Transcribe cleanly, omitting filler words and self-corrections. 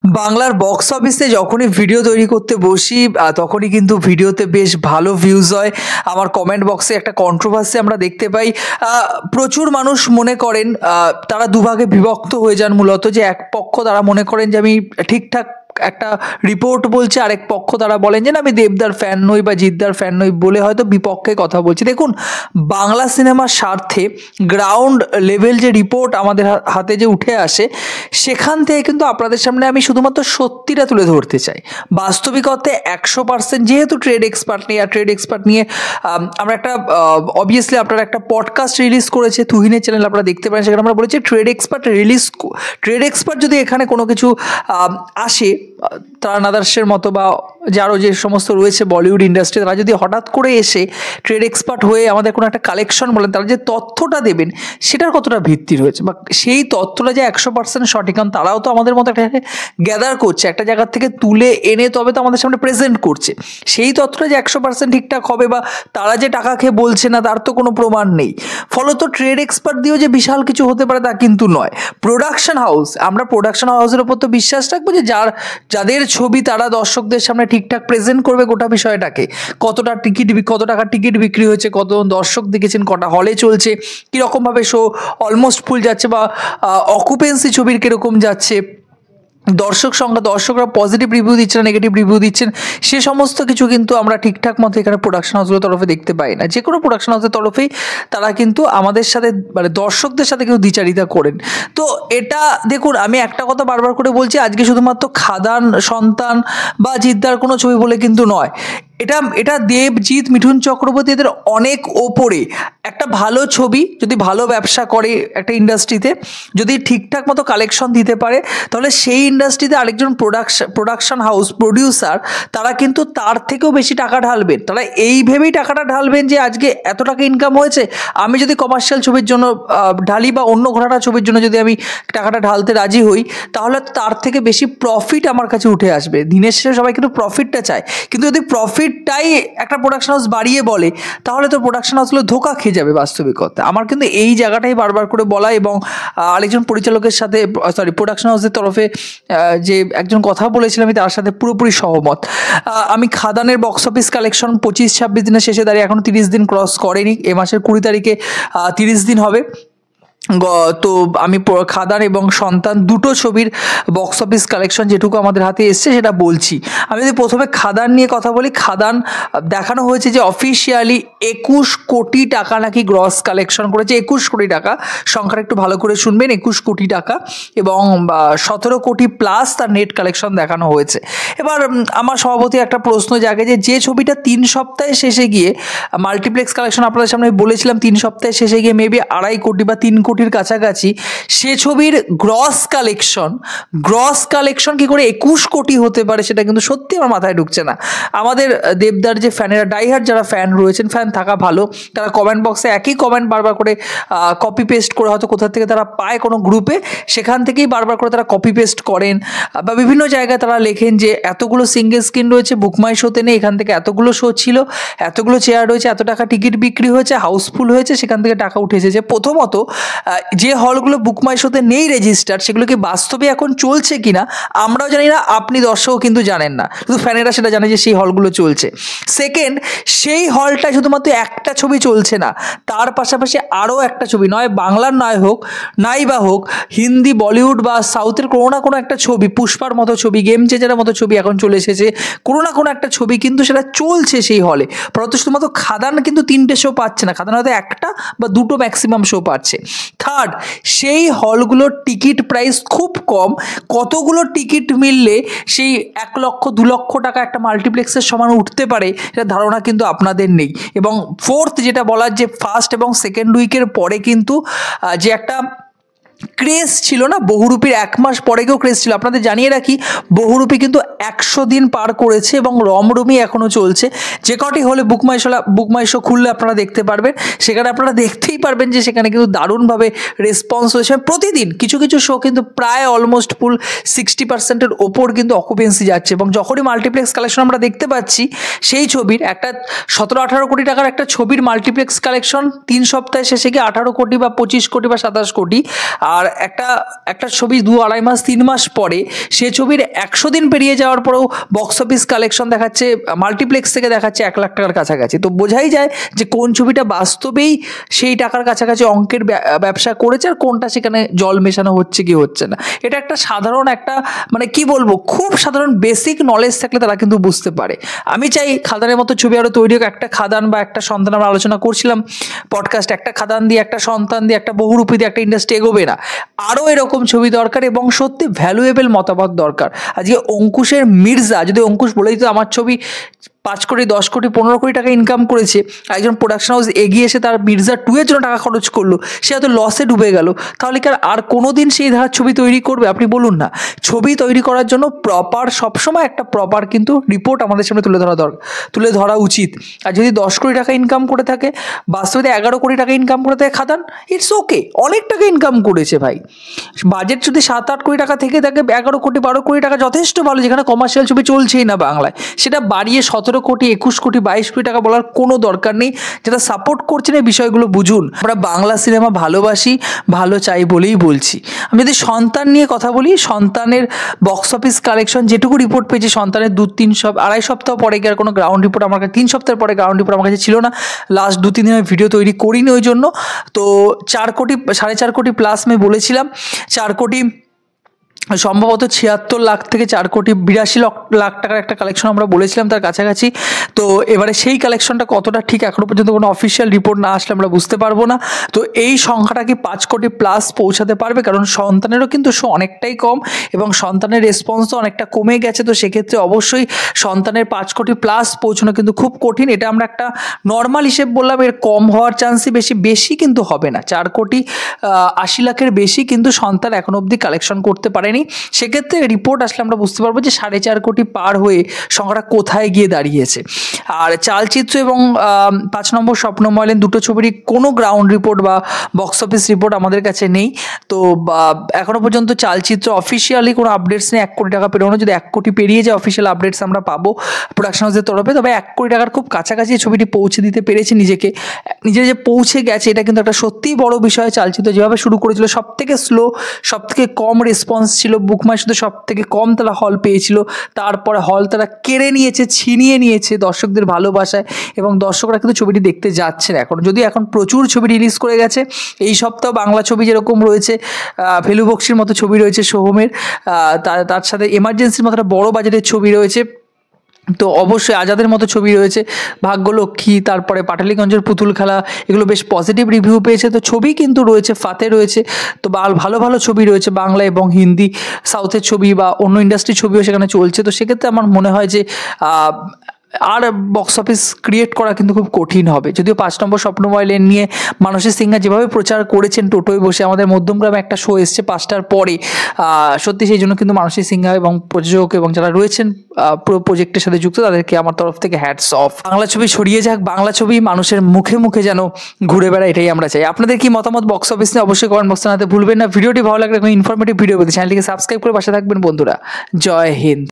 বাংলার বক্স অফিসে যখনই ভিডিও তৈরি করতে বসি তখনই কিন্তু ভিডিওতে বেশ ভালো ভিউজ হয়। আমার কমেন্ট বক্সে একটা কন্ট্রোভার্সি আমরা দেখতে পাই। প্রচুর মানুষ মনে করেন, তারা দুভাগে বিভক্ত হয়ে যান মূলত, যে এক পক্ষ তারা মনে করেন যে আমি ঠিকঠাক একটা রিপোর্ট বলছে, আরেক পক্ষ তারা বলেন যে না আমি দেবদার ফ্যান নই বা জিদ্দার ফ্যান নই, বলে হয়তো বিপক্ষে কথা বলছি। দেখুন, বাংলা সিনেমার স্বার্থে গ্রাউন্ড লেভেল যে রিপোর্ট আমাদের হাতে যে উঠে আসে, সেখান থেকে কিন্তু আপনাদের সামনে আমি শুধুমাত্র সত্যিটা তুলে ধরতে চাই। বাস্তবিকতে 100%, যেহেতু ট্রেড এক্সপার্ট নিয়ে আমরা একটা অবভিয়াসলি আপনারা একটা পডকাস্ট রিলিজ করেছে তুহিনের চ্যানেল, আপনারা দেখতে পারেন, সেখানে আমরা বলেছি ট্রেড এক্সপার্ট যদি এখানে কোনো কিছু আসে, তারা নাদার্সের মতো বা যারও যে সমস্ত রয়েছে বলিউড ইন্ডাস্ট্রি, তারা যদি হঠাৎ করে এসে ট্রেড এক্সপার্ট হয়ে আমাদের কোনো একটা কালেকশন বলেন, তারা যে তথ্যটা দেবেন সেটার কতটা ভিত্তি রয়েছে, বা সেই তথ্যটা যে 100% সঠিক, কারণ তারাও তো আমাদের মতো একটা গ্যাদার করছে, একটা জায়গার থেকে তুলে এনে তবে তো আমাদের সামনে প্রেজেন্ট করছে। সেই তথ্যটা যে 100% ঠিকঠাক হবে বা তারা যে টাকা খেয়ে বলছে না, তার তো কোনো প্রমাণ নেই। ফলত ট্রেড এক্সপার্ট দিয়েও যে বিশাল কিছু হতে পারে তা কিন্তু নয়। আমরা প্রোডাকশন হাউসের ওপর তো বিশ্বাস রাখবো যে যাদের ছবি তারা দর্শকদের সামনে ঠিকঠাক প্রেজেন্ট করবে গোটা বিষয়টাকে। কত টাকার টিকিট বিক্রি হয়েছে, কত দর্শক দেখেছেন, কটা হলে চলছে, কীরকমভাবে শো অলমোস্ট ফুল যাচ্ছে, বা অকুপেন্সি ছবির কীরকম যাচ্ছে, দর্শকরা পজিটিভ রিভিউ দিচ্ছেন, নেগেটিভ রিভিউ দিচ্ছেন, সে সমস্ত কিছু কিন্তু আমরা ঠিকঠাক মতো এখানে প্রোডাকশন হাউসগুলোর তরফে দেখতে পাই না। যে কোনো প্রোডাকশন হাউসের তরফেই তারা কিন্তু আমাদের সাথে, মানে দর্শকদের সাথে কিন্তু দ্বিচারিতা করেন। তো এটা দেখুন, আমি একটা কথা বারবার করে বলছি, আজকে শুধুমাত্র খাদান, সন্তান বা জিদ্দার কোনো ছবি বলে কিন্তু নয়, এটা দেবজিৎ, মিঠুন চক্রবর্তী, এদের অনেক ওপরে একটা ভালো ছবি যদি ভালো ব্যবসা করে একটা ইন্ডাস্ট্রিতে, যদি ঠিকঠাক মতো কালেকশন দিতে পারে, তাহলে সেই ইন্ডাস্ট্রিতে আরেকজন প্রোডাকশন হাউস প্রডিউসার, তারা কিন্তু তার থেকেও বেশি টাকা ঢালবেন। তারা এই ভেবেই টাকাটা ঢালবেন যে আজকে এত টাকা ইনকাম হয়েছে, আমি যদি কমার্শিয়াল ছবির জন্য ঢালি বা অন্য ঘোড়াটা ছবির জন্য যদি আমি টাকাটা ঢালতে রাজি হই, তাহলে তার থেকে বেশি প্রফিট আমার কাছে উঠে আসবে। দিনের শেষে সবাই কিন্তু প্রফিটটা চায়, কিন্তু যদি প্রফিটটাই একটা প্রোডাকশন হাউস বাড়িয়ে বলে, তাহলে তো প্রোডাকশন হাউসগুলো ধোঁকা খেয়ে যাবে বাস্তবিকতা। আমার কিন্তু এই জায়গাটাই বারবার করে বলা, এবং আরেকজন পরিচালকের সাথে, প্রোডাকশন হাউসের তরফে যে একজন কথা বলেছিলাম, আমি তার সাথে পুরোপুরি সহমত। আমি খাদানের বক্স অফিস কালেকশন 25-26 দিনের শেষে দাঁড়িয়ে এখনও 30 দিন ক্রস করেনি, এ মাসের 20 তারিখে 30 দিন হবে। তো আমি খাদান এবং সন্তান দুটো ছবির বক্স অফিস কালেকশন যেটুকু আমাদের হাতে এসছে সেটা বলছি। আমি যদি প্রথমে খাদান নিয়ে কথা বলি, খাদান দেখানো হয়েছে যে অফিসিয়ালি 21 কোটি টাকা নাকি গ্রস কালেকশন করেছে। 21 কোটি টাকা, সংখ্যাটা একটু ভালো করে শুনবেন, 21 কোটি টাকা, এবং 17 কোটি প্লাস তার নেট কালেকশন দেখানো হয়েছে। এবার আমার সভাপতি একটা প্রশ্ন জাগে যে ছবিটা 3 সপ্তাহে শেষে গিয়ে মাল্টিপ্লেক্স কালেকশন আপনাদের সামনে বলেছিলাম 3 সপ্তাহে শেষে গিয়ে মেবি 2.5 কোটি বা 3 কোটির কাছাকাছি, সে ছবির গ্রস কালেকশন কি করে 21 কোটি হতে পারে, সেটা কিন্তু সত্যি আমার মাথায় ঢুকছে না। আমাদের দেবদার যে ফ্যানেরা, ডাইহার্ড যারা ফ্যান রয়েছেন, ফ্যান থাকা ভালো, তারা কমেন্ট বক্সে একই কমেন্ট বারবার করে কপি পেস্ট করে, হয়তো কোথা থেকে তারা পায় কোনো গ্রুপে, সেখান থেকেই বারবার করে তারা কপি পেস্ট করেন, বা বিভিন্ন জায়গায় তারা লেখেন যে এতগুলো সিঙ্গেল স্ক্রিন রয়েছে, বুকমাই শোতে নেই, এখান থেকে এতগুলো শো ছিল, এতগুলো চেয়ার রয়েছে, এত টাকা টিকিট বিক্রি হয়েছে, হাউসফুল হয়েছে, সেখান থেকে টাকা উঠে এসেছে। প্রথমত, যে হলগুলো বুকমাই শোতে নেই রেজিস্টার, সেগুলো কি বাস্তবে এখন চলছে কিনা আমরাও জানি না, আপনি দর্শকও কিন্তু জানেন না, শুধু ফ্যানেরা সেটা জানে যে সেই হলগুলো চলছে। সেকেন্ড, সেই হলটায় শুধুমাত্র একটা ছবি চলছে না, তার পাশাপাশি আরও একটা ছবি, নয় বাংলার নাই বা হোক হিন্দি, বলিউড বা সাউথের কোনো না কোনো একটা ছবি, পুষ্পার মতো ছবি, গেম চেঞ্জারের মতো ছবি এখন চলে এসেছে, কোনো না কোনো একটা ছবি কিন্তু সেটা চলছে সেই হলে। পরন্ত শুধুমাত্র খাদান কিন্তু 3টে শো পাচ্ছে না, খাদান হয়তো একটা বা দুটো ম্যাক্সিমাম শো পাচ্ছে। থার্ড, সেই হলগুলোর টিকিট প্রাইস খুব কম, কতগুলো টিকিট মিললে সেই 1 লক্ষ 2 লক্ষ টাকা একটা মাল্টিপ্লেক্সের সমান উঠতে পারে, এটা ধারণা কিন্তু আপনাদের নেই। এবং ফোর্থ, যেটা বলার, যে ফার্স্ট এবং সেকেন্ড উইকের পরে কিন্তু যে একটা ক্রেজ ছিল না, বহুরূপীর 1 মাস পরে গিয়েও ক্রেজ ছিল। আপনাদের জানিয়ে রাখি, বহুরূপী কিন্তু 100 দিন পার করেছে এবং রমরমি এখনও চলছে। যে কটি হলে বুকমাই শো খুললে আপনারা দেখতে পারবেন, সেখানে আপনারা দেখতেই পারবেন যে সেখানে কিন্তু দারুণভাবে রেসপন্স হয়েছে। প্রতিদিন কিছু কিছু শো কিন্তু প্রায় অলমোস্ট ফুল 60%-এর ওপর কিন্তু অকুপেন্সি যাচ্ছে, এবং যখনই মাল্টিপ্লেক্স কালেকশন আমরা দেখতে পাচ্ছি, সেই ছবির একটা 17-18 কোটি টাকার একটা ছবির মাল্টিপ্লেক্স কালেকশন 3 সপ্তাহে শেষে গিয়ে 18 কোটি বা 25 কোটি বা 27 কোটি, আর একটা একটা ছবি 2-2.5 মাস 3 মাস পরে সে ছবির 100 দিন পেরিয়ে যাওয়ার পরেও বক্স অফিস কালেকশন দেখাচ্ছে, মাল্টিপ্লেক্স থেকে দেখাচ্ছে 1 লাখ টাকার কাছাকাছি। তো বোঝাই যায় যে কোন ছবিটা বাস্তবেই সেই টাকার কাছাকাছি অঙ্কের ব্যবসা করেছে আর কোনটা সেখানে জল মেশানো হচ্ছে কি হচ্ছে না। এটা একটা সাধারণ একটা মানে কি বলবো, খুব সাধারণ বেসিক নলেজ থাকলে তারা কিন্তু বুঝতে পারে। আমি চাই খাদানের মতো ছবি আরও তৈরি হোক। একটা খাদান বা একটা সন্তান, আমরা আলোচনা করছিলাম পডকাস্ট, একটা খাদান দিয়ে একটা সন্তান দিয়ে একটা বহুরূপী দিয়ে একটা ইন্ডাস্ট্রি এগোবে না। আরও এরকম ছবি দরকার এবং সত্যি ভ্যালুয়েবল মতামত দরকার। আজকে অঙ্কুশের মির্জা যদি অঙ্কুশ বলে দিত আমার ছবি 5 কোটি 10 কোটি 15 কোটি টাকা ইনকাম করেছে, একজন প্রোডাকশন হাউস এগিয়ে এসে তার মির্জা 2 এর জন্য টাকা খরচ করলো, সে হয়তো লসে ডুবে গেল, তাহলে কি আর কোনো দিন সেই ধারার ছবি তৈরি করবে? আপনি বলুন না। ছবি তৈরি করার জন্য প্রপার সবসময় একটা প্রপার কিন্তু রিপোর্ট আমাদের সামনে তুলে ধরা উচিত। আর যদি 10 কোটি টাকা ইনকাম করে থাকে, বাস্তবে 11 কোটি টাকা ইনকাম করে থাকে খাদান, ইটস ওকে, অনেক টাকা ইনকাম করেছে ভাই। বাজেট যদি 7-8 কোটি টাকা থেকে থাকে, 11 কোটি 12 কোটি টাকা যথেষ্ট ভালো, যেখানে কমার্শিয়াল ছবি চলছেই না বাংলায়, সেটা বাড়িয়ে 17 কোটি 21 কোটি 22 কোটি টাকা বলার কোনো দরকার নেই। যেটা সাপোর্ট করছেন এই বিষয়গুলো বুঝুন। আমরা বাংলা সিনেমা ভালোবাসি, ভালো চাই বলেই বলছি। আমি যদি সন্তান নিয়ে কথা বলি, সন্তানের বক্স অফিস কালেকশন যেটুকু রিপোর্ট পেয়েছি, সন্তানের 2-3 সপ্তাহ পরে গিয়ে আর কোনো গ্রাউন্ড রিপোর্ট আমার কাছে, 3 সপ্তাহের পরে গ্রাউন্ড রিপোর্ট আমার কাছে ছিল না। লাস্ট 2-3 দিনের ভিডিও তৈরি করিনি ওই জন্য। তো 4 কোটি 4.5 কোটি প্লাস আমি বলেছিলাম। 4 কোটি সম্ভবত 76 লাখ থেকে 4 কোটি 82 লাখ টাকার একটা কালেকশন আমরা বলেছিলাম তার কাছাকাছি। তো এবারে সেই কালেকশনটা কতটা ঠিক এখনো পর্যন্ত কোনো অফিসিয়াল রিপোর্ট না আসলে আমরা বুঝতে পারবো না। তো এই সংখ্যাটা কি 5 কোটি প্লাস পৌঁছাতে পারবে? কারণ সন্তানেরও কিন্তু শো অনেকটাই কম এবং সন্তানের রেসপন্সও অনেকটা কমে গেছে। তো সেক্ষেত্রে অবশ্যই সন্তানের 5 কোটি প্লাস পৌঁছানো কিন্তু খুব কঠিন। এটা আমরা একটা নর্মাল হিসেব বললাম, এর কম হওয়ার চান্সই বেশি কিন্তু হবে না। 4 কোটি 80 লাখের বেশি কিন্তু সন্তান এখনো অবধি কালেকশন করতে পারেনি। সেক্ষেত্রে রিপোর্ট আসলে আমরা বুঝতে পারবো যে 4.5 কোটি পার হয়ে সংখ্যাটা কোথায় গিয়ে দাঁড়িয়েছে। আর চালচিত্র এবং 5 নম্বর স্বপ্নময়লেন দুটো ছবিরই কোনো গ্রাউন্ড রিপোর্ট বা বক্স অফিস রিপোর্ট আমাদের কাছে নেই। তো এখনো পর্যন্ত চালচিত্র অফিসিয়ালি কোনো আপডেটস নেই 1 কোটি টাকা পেরোনো। যদি 1 কোটি পেরিয়ে যায় অফিসিয়াল আপডেটস আমরা পাবো প্রোডাকশন হাউসের তরফে। তবে 1 কোটি টাকার খুব কাছাকাছি ছবিটি পৌঁছে দিতে পেরেছে নিজে যে পৌঁছে গেছে, এটা কিন্তু একটা সত্যিই বড় বিষয়। চালচিত্র যেভাবে শুরু করেছিল, সব থেকে স্লো, সব থেকে কম রেসপন্স ছিল, বুকমাই শুধু সব থেকে কম তারা হল পেয়েছিল, তারপরে হল তারা কেড়ে নিয়েছে, ছিনিয়ে নিয়েছে দর্শকদের ভালোবাসায় এবং দর্শকরা কিন্তু ছবিটি দেখতে যাচ্ছে এখন। যদিও এখন প্রচুর ছবি রিলিজ করে গেছে এই সপ্তাহ, বাংলা ছবি যেরকম রয়েছে, ফেলু বক্সির মতো ছবি রয়েছে সোহমের, তার সাথে এমার্জেন্সির মতো একটা বড় বাজেটের ছবি রয়েছে। তো অবশ্যই আজাদের মতো ছবি রয়েছে, ভাগ্যলক্ষ্মী, তারপরে পাটালিগঞ্জের পুতুল খেলা, এগুলো বেশ পজিটিভ রিভিউ পেয়েছে। তো ছবি কিন্তু রয়েছে, ফাতে রয়েছে, তো ভালো ভালো ছবি রয়েছে বাংলা এবং হিন্দি, সাউথের ছবি বা অন্য ইন্ডাস্ট্রির ছবিও সেখানে চলছে। তো সেক্ষেত্রে আমার মনে হয় যে আর বক্স অফিস ক্রিয়েট করা কিন্তু খুব কঠিন হবে। যদিও 5 নম্বর স্বপ্নময়লেন নিয়ে মানসী সিংহা যেভাবে প্রচার করেছেন টোটোয় বসে, আমাদের মধ্যমগ্রামে একটা শো এসছে 5টার পরে, সত্যি সেই জন্য কিন্তু মানসী সিংহা এবং প্রযোজক এবং যারা রয়েছেন পুরো প্রজেক্টের সাথে যুক্ত, তাদেরকে আমার তরফ থেকে হ্যাটস অফ। বাংলা ছবি ছড়িয়ে যাক, বাংলা ছবি মানুষের মুখে মুখে যেন ঘুরে বেড়ায়, এটাই আমরা চাই। আপনাদের কি মতামত বক্স অফিস নিয়ে অবশ্যই কমেন্ট বক্সে জানাতে ভুলবেন না। ভিডিওটি ভালো লাগলে ইনফরমেটিভ ভিডিও পেতে চ্যানেলটিকে সাবস্ক্রাইব করে পাশে থাকবেন বন্ধুরা। জয় হিন্দ।